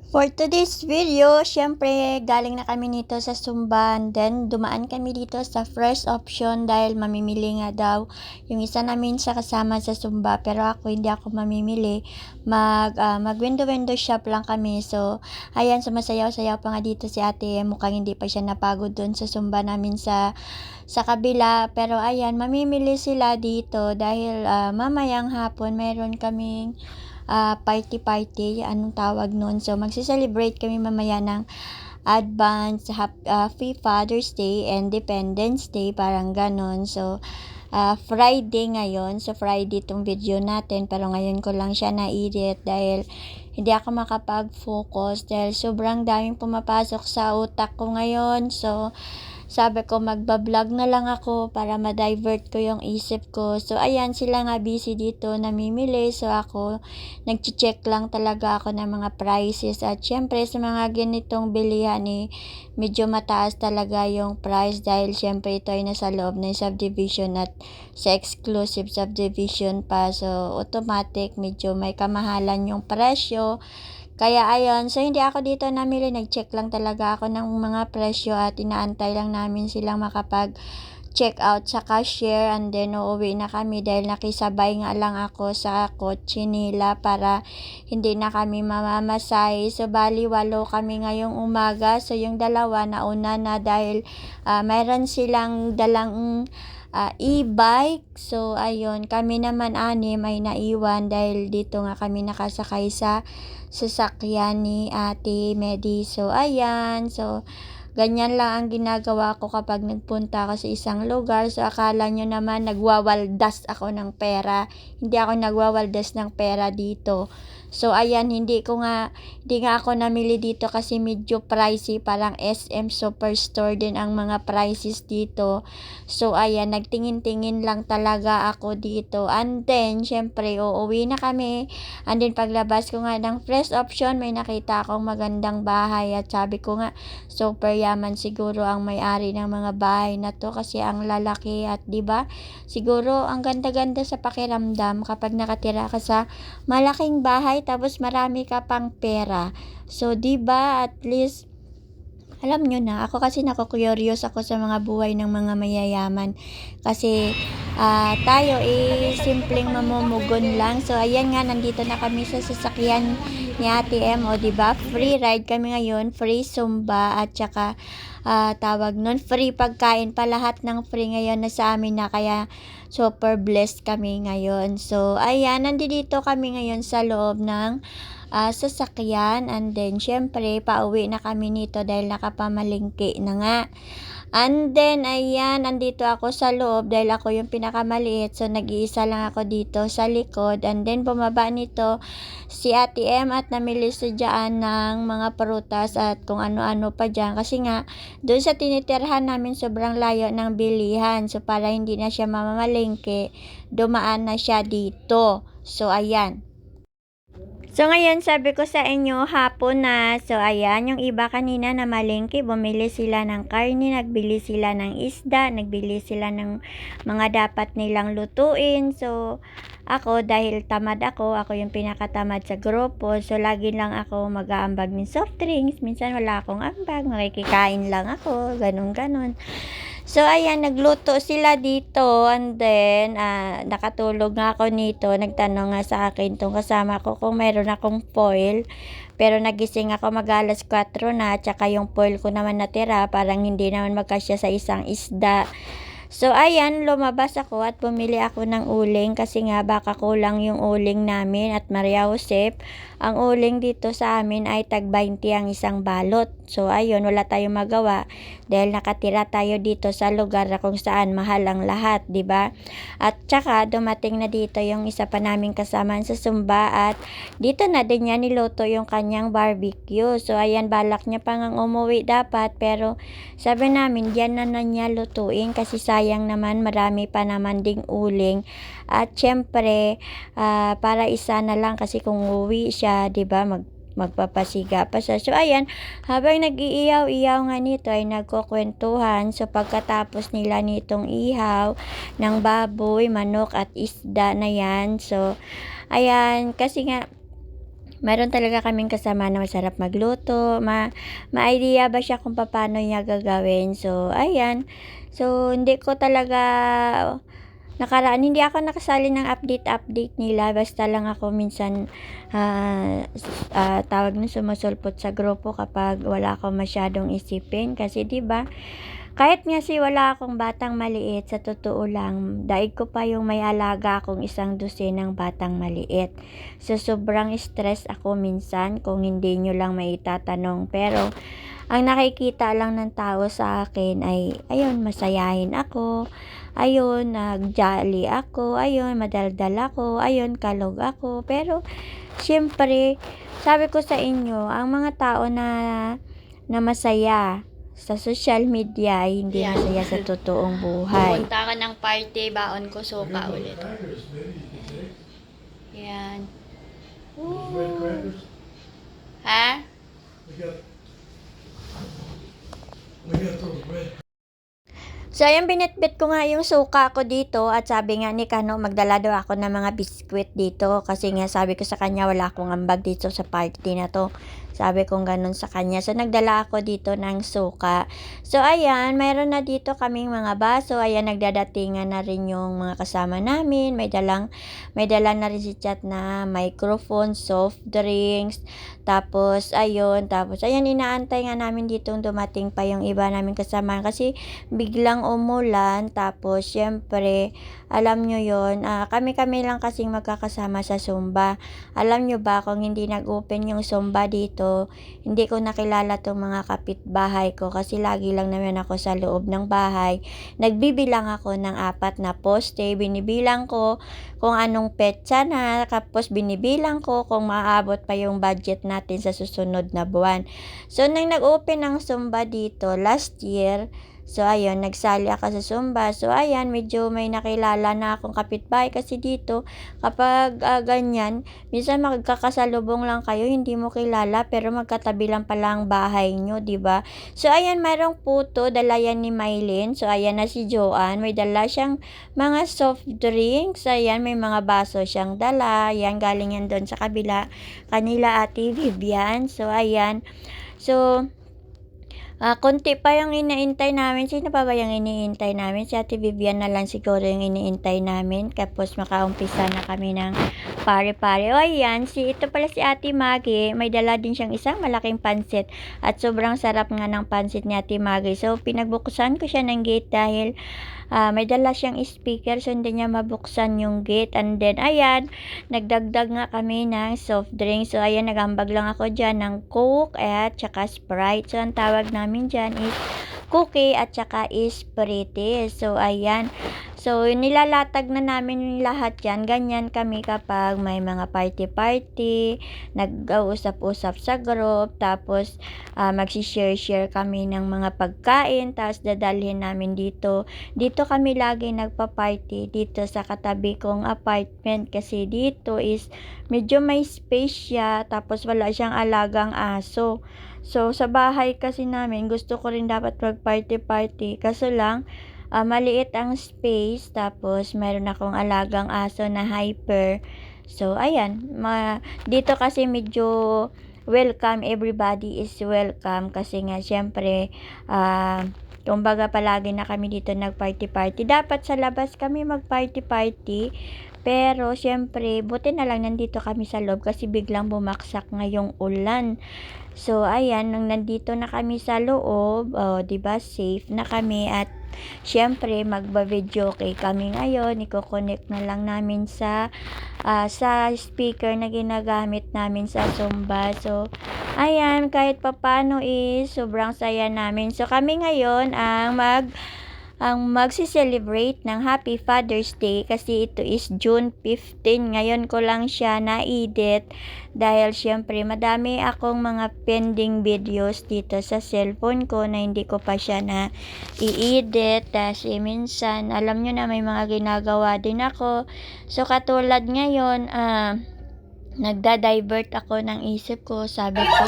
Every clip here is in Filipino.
For today's video, syempre galing na kami nito sa Sumban. Then dumaan kami dito sa Fresh Option dahil mamimili nga daw yung isa namin sa kasama sa Sumba. Pero ako hindi ako mamimili. Mag window shop lang kami. So ayan, sumasayaw-sayaw pa nga dito si ate. Mukhang hindi pa siya napagod doon sa Sumba namin sa kabila. Pero ayan, mamimili sila dito dahil mamayang hapon meron kaming party, anong tawag nun. So, magse-celebrate kami mamaya ng Happy Father's Day, Independence Day, parang ganon. So, Friday ngayon. So, Friday tong video natin. Pero ngayon ko lang siya na-edit dahil hindi ako makapag-focus dahil sobrang daming pumapasok sa utak ko ngayon. So, sabi ko magba-vlog na lang ako para ma-divert ko yung isip ko. So ayan, sila nga busy dito namimili. So ako nagche-check lang talaga ako ng mga prices. At syempre sa mga ganitong bilihan medyo mataas talaga yung price dahil syempre ito ay nasa loob ng subdivision at sa exclusive subdivision pa. So automatic medyo may kamahalan yung presyo. Kaya ayun, so hindi ako dito namili, nag-check lang talaga ako ng mga presyo at inaantay lang namin silang makapag-check out sa cashier and then uuwi na kami dahil nakisabay nga lang ako sa kotse nila para hindi na kami mamamasay. So bali 8 kami ngayong umaga, so yung dalawa nauna na dahil mayroon silang dalang e-bike. So ayun, kami naman 6 ay naiwan dahil dito nga kami nakasakay sa sasakyan ni Ate Medi. So ayan, so ganyan lang ang ginagawa ko kapag nagpunta ako sa isang lugar. So akala nyo naman nagwawaldas ako ng pera. Hindi ako nagwawaldas ng pera dito. So ayan, hindi nga ako namili dito kasi medyo pricey, parang SM Superstore din ang mga prices dito. So ayan, nagtingin-tingin lang talaga ako dito. And then syempre uuwi na kami. And then paglabas ko nga ng Fresh Option, may nakita akong magandang bahay at sabi ko nga super yaman siguro ang may-ari ng mga bahay na to kasi ang lalaki at 'di ba? Siguro ang ganda-ganda sa pakiramdam kapag nakatira ka sa malaking bahay tapos marami ka pang pera. So 'di ba, at least alam nyo na, ako kasi naku-curious ako sa mga buhay ng mga mayayaman. Kasi tayo simpleng mamumugon lang. So ayan nga, nandito na kami sa sasakyan ni Ate M. O diba, free ride kami ngayon, free Zumba at saka tawag nun, free pagkain pa. Lahat ng free ngayon na sa amin na kaya super blessed kami ngayon. So ayan, nandito kami ngayon sa loob ng sasakyan and then syempre pauwi na kami nito dahil nakapamalingki na nga. And then ayan, nandito ako sa loob dahil ako yung pinakamaliit, so nag-iisa lang ako dito sa likod. And then bumaba nito si Ate M at namili siya dyan ng mga prutas at kung ano-ano pa dyan kasi nga doon sa tinitirhan namin sobrang layo ng bilihan, so para hindi na siya mamamalingki dumaan na siya dito. So ayan. So ngayon sabi ko sa inyo hapon na. So ayan, yung iba kanina na malengke, bumili sila ng karne, nagbili sila ng isda, nagbili sila ng mga dapat nilang lutuin. So ako dahil tamad ako yung pinakatamad sa grupo. So lagi lang ako mag-aambag ng soft drinks. Minsan wala akong ambag, makikikain lang ako, ganun. So ayan, nagluto sila dito and then nakatulog nga ako nito. Nagtanong nga sa akin tong kasama ko kung mayroon akong foil. Pero nagising ako mag-alas 4 na at saka yung foil ko naman natira, parang hindi naman magkasya sa isang isda. So ayan, lumabas ako at bumili ako ng uling kasi nga baka kulang yung uling namin at Maria Josep. Ang uling dito sa amin ay tag 20 ang isang balot. So ayun, wala tayong magawa dahil nakatira tayo dito sa lugar na kung saan mahal ang lahat, 'di ba? At saka dumating na dito yung isa pa naming kasama sa Sumba at dito na din niya niluto yung kanyang barbecue. So ayan, balak niya pang umuwi dapat pero sabi namin diyan na niya lutuin kasi sayang naman, marami pa naman ding uling. At syempre para isa na lang kasi kung uwi siya, 'di ba, magpapasiga pa siya. So ayan, habang nag-iiyaw-iyaw nga nito ay nagkukwentuhan. So pagkatapos nila nitong ihaw ng baboy, manok at isda na yan. So ayan, kasi nga Meron talaga kaming kasama na masarap magluto, ma-idea ba siya kung paano niya gagawin. So, ayan. So, hindi ko talaga nakaraan, hindi ako nakasali ng update nila. Basta lang ako minsan, tawag na sumusulpot sa grupo kapag wala akong masyadong isipin. Kasi 'di ba, kahit nga si wala akong batang maliit, sa totoo lang, daig ko pa yung may alaga akong 1 dosenang batang maliit. So, sobrang stress ako minsan kung hindi nyo lang maitatanong. Pero, ang nakikita lang ng tao sa akin ay, ayun, masayahin ako, ayun, nag-jolly ako, ayun, madaldal ako, ayun, kalog ako. Pero, siyempre, sabi ko sa inyo, ang mga tao na masaya sa social media ay hindi Yan. masaya sa totoong buhay. Pupunta ka ng party, baon ko suka ulit. Yan. Ooh. Ha? So, ayan, binitbit ko nga yung suka ko dito at sabi nga ni Kano, magdala daw ako ng mga biskwit dito kasi nga sabi ko sa kanya, wala akong ambag dito sa party na to. Sabi kong ganun sa kanya. So, nagdala ako dito ng suka. So, ayan, mayroon na dito kaming mga baso. Ayan, nagdadatingan na rin yung mga kasama namin. May dala na rin si Chat na microphone, soft drinks. Tapos, ayan, inaantay nga namin dito dumating pa yung iba namin kasama kasi biglang umulan. Tapos, syempre, alam nyo yon, kami lang kasing magkakasama sa Zumba. Alam nyo ba, kung hindi nag-open yung Zumba dito, hindi ko nakilala tong mga kapitbahay ko kasi lagi lang naman ako sa loob ng bahay. Nagbibilang ako ng 4 na poste, binibilang ko kung anong petsa na, tapos binibilang ko kung maaabot pa yung budget natin sa susunod na buwan. So, nang nag-open ang Zumba dito last year, so, ayun, nagsali ako sa Zumba. So, ayan, medyo may nakilala na akong kapitbahay kasi dito, kapag ganyan, minsan magkakasalubong lang kayo, hindi mo kilala, pero magkatabi lang pala ang bahay nyo, di ba? So, ayan, mayroong puto, dala yan ni Mylene. So, ayan na si Joanne, may dala siyang mga soft drinks. Ayan, may mga baso siyang dala. Ayan, galing yan doon sa kabila, kanila Ate Vivian. So, ayan. So, konti pa yung iniintay namin. Sino pa ba yung iniintay namin? Si Ate Vivian na lang siguro yung iniintay namin. Tapos makaumpisa na kami ng pare-pare. O ayan, ito pala si Ate Maggie. May dala din siyang isang malaking pansit. At sobrang sarap nga ng pansit ni Ate Maggie. So, pinagbuksan ko siya ng gate dahil may dala siyang speaker. So, hindi niya mabuksan yung gate. And then, ayan, nagdagdag nga kami ng soft drink. So, ayan, nagambag lang ako dyan ng Coke at saka Sprite. So, ang tawag namin dyan is cookie at saka Sprite. So, ayan. So, nilalatag na namin lahat yan. Ganyan kami kapag may mga party-party, nag-uusap-usap sa group, tapos magsishare-share kami ng mga pagkain, tapos dadalhin namin dito. Dito kami lagi nagpa-party, dito sa katabi kong apartment, kasi dito is medyo may space siya, tapos wala siyang alagang aso. So, sa bahay kasi namin, gusto ko rin dapat mag-party-party, kaso lang, maliit ang space, tapos meron akong alagang aso na hyper. So, ayan, dito kasi medyo welcome, everybody is welcome kasi nga syempre, kumbaga palagi na kami dito nag-party-party. Dapat sa labas kami mag-party-party, pero syempre, buti na lang nandito kami sa loob kasi biglang bumaksak ngayong ulan. So, ayan, nung nandito na kami sa loob, 'di ba, safe na kami at syempre magba-video kami ngayon. Iko-connect na lang namin sa speaker na ginagamit namin sa Zumba. So, ayan, kahit papano is sobrang saya namin. So, kami ngayon ang magsi-celebrate ng Happy Father's Day kasi ito is June 15. Ngayon ko lang siya na-edit dahil syempre madami akong mga pending videos dito sa cellphone ko na hindi ko pa siya na-i-edit kasi minsan alam nyo na may mga ginagawa din ako. So, katulad ngayon, nagda-divert ako ng isip ko. Sabi ko,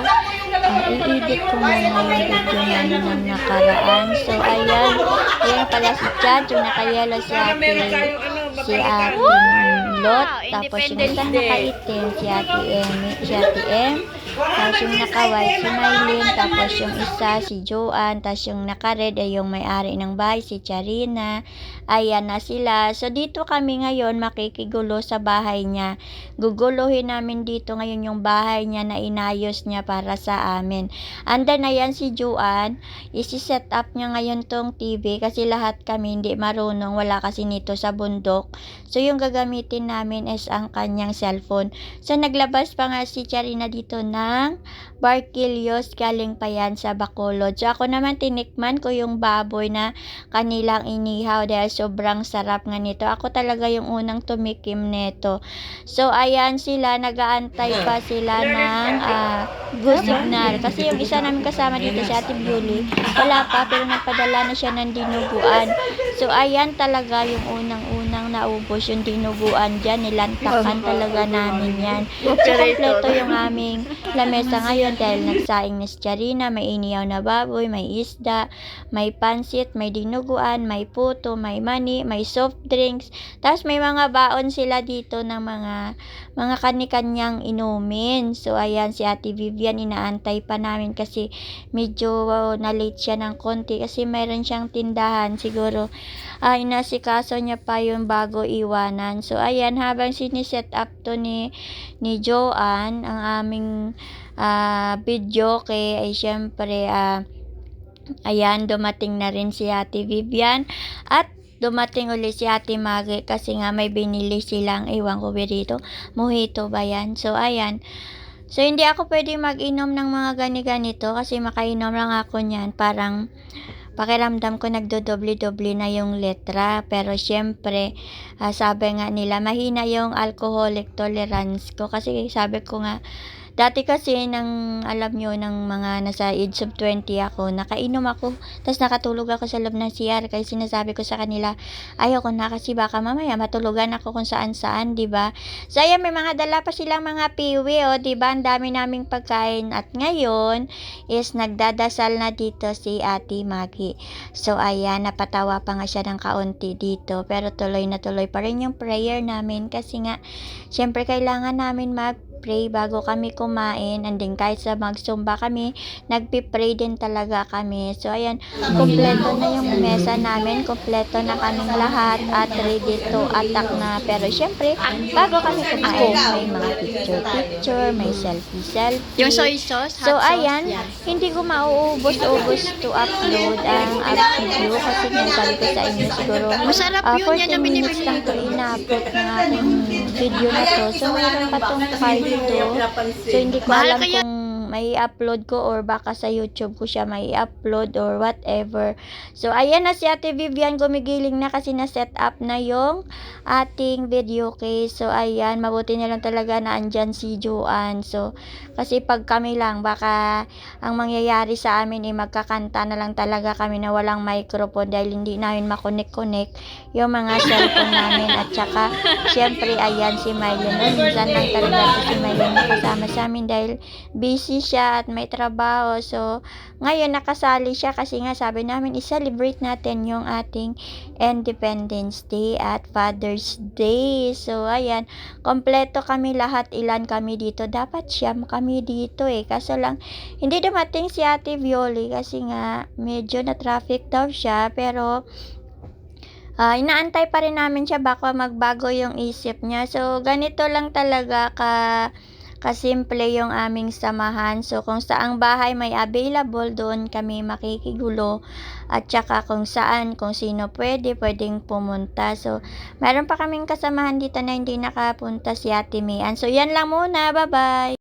i-edit ko muna yung video namin ng nakaraan. So, ayan pala si Chad, yung nakayelo si Ate. si Ating Lot, tapos yung isang nakaitim, si Ate M, tapos yung naka-white, si Mylene, tapos yung isa, si Joanne, tapos yung naka-red ay yung may-ari ng bahay, si Charina. Ayan na sila. So, dito kami ngayon makikigulo sa bahay niya. Guguluhin namin dito ngayon yung bahay niya na inayos niya para sa amin. And then, ayan si Joanne, isi-set up niya ngayon tong TV kasi lahat kami hindi marunong, wala kasi nito sa bundok. So, yung gagamitin namin is ang kanyang cellphone. So, naglabas pa nga si Charina dito ng Barquillos, galing pa yan sa Bacolod. So, ako naman tinikman ko yung baboy na kanilang inihaw dahil sobrang sarap nga nito. Ako talaga yung unang tumikim nito. So, ayan sila, nagaantay pa sila ng go signal. Kasi yung isa namin kasama dito, si Ate Beauty, wala pa, pero nagpadala na siya ng dinuguan. So, ayan talaga yung unang-unang naubos yung dinuguan dyan. Nilantakan talaga namin yan. So, kompleto yung aming lamesa ngayon dahil nagsaing ni Charina, may iniyaw na baboy, may isda, may pansit, may dinuguan, may puto, may mani, may soft drinks. Tapos may mga baon sila dito ng mga kani-kanyang inumin. So, ayan si Ate Vivian, inaantay pa namin kasi medyo na-late siya ng konti kasi mayroon siyang tindahan. Siguro, inasikaso niya pa yung bago iwanan. So, ayan, habang siniset up to ni Joanne, ang aming video ay syempre, ayan, dumating na rin si Ate Vivian at dumating ulit si Ate Maggie kasi nga may binili silang, ewan ko dito, mojito ba yan? So, ayan. So, hindi ako pwede mag-inom ng mga ganito kasi makainom lang ako niyan. Parang pakiramdam ko nagdodoble-doble na yung letra. Pero, syempre, sabi nga nila, mahina yung alcoholic tolerance ko kasi sabi ko nga, dati kasi alam nyo, ng mga nasa age of 20 ako, nakainom ako, tapos nakatulog ako sa loob ng CR, kaya sinasabi ko sa kanila, ayoko na kasi baka mamaya matulugan ako kung saan-saan, diba? So, ayan, may mga dala pa silang mga piwi, diba? Ang dami naming pagkain, at ngayon, is nagdadasal na dito si Ate Maggie. So, ayan, napatawa pa nga siya ng kaunti dito, pero tuloy na tuloy pa rin yung prayer namin, kasi nga, syempre, kailangan namin pray bago kami kumain, and then kahit sa magsumba kami, nagpi-pray din talaga kami. So, ayan, kompleto na yung mesa namin, kompleto na kaming lahat at ready to attack na. Pero, syempre, bago kami kumain, may mga picture, may selfie. Yung soy sauce, hot So, sauce, ayan, yan. hindi ko mauubos-ubos to upload ang video kasi kung sabi ko sa inyo siguro, Masarap yun, yan 40 ang minutes binibili lang ko. to inaabot ng aking video na to. So, mayroon pa tong part ito. So, hindi ko Mahal alam kaya- kung may upload ko or baka sa YouTube ko siya may upload or whatever. So, ayan na si Ate Vivian, gumigiling na kasi na-set up na yung ating video case. So, ayan, mabuti na lang talaga na andyan si Joanne. So, kasi pag kami lang, baka ang mangyayari sa amin ay magkakanta na lang talaga kami na walang microphone dahil hindi namin makonek-connect yung mga cellphone namin. At saka, syempre, ayan si Mylene. Minsan lang talaga si Mylene kasama sa amin dahil busy siya at may trabaho. So, ngayon nakasali siya kasi nga sabi namin i-celebrate natin yung ating Independence Day at Father's Day. So, ayan, kompleto kami lahat. Ilan kami dito? Dapat siyam kami dito kaso lang, hindi dumating si Ate Violi kasi nga medyo na traffic daw siya. Pero, inaantay pa rin namin siya, baka magbago yung isip niya. So, ganito lang talaga kasimple yung aming samahan. So, kung saang bahay may available, doon kami makikigulo. At saka kung sino pwedeng pumunta. So, meron pa kaming kasamahan dito na hindi nakapunta, si Ate Mian. So, yan lang muna. Bye-bye!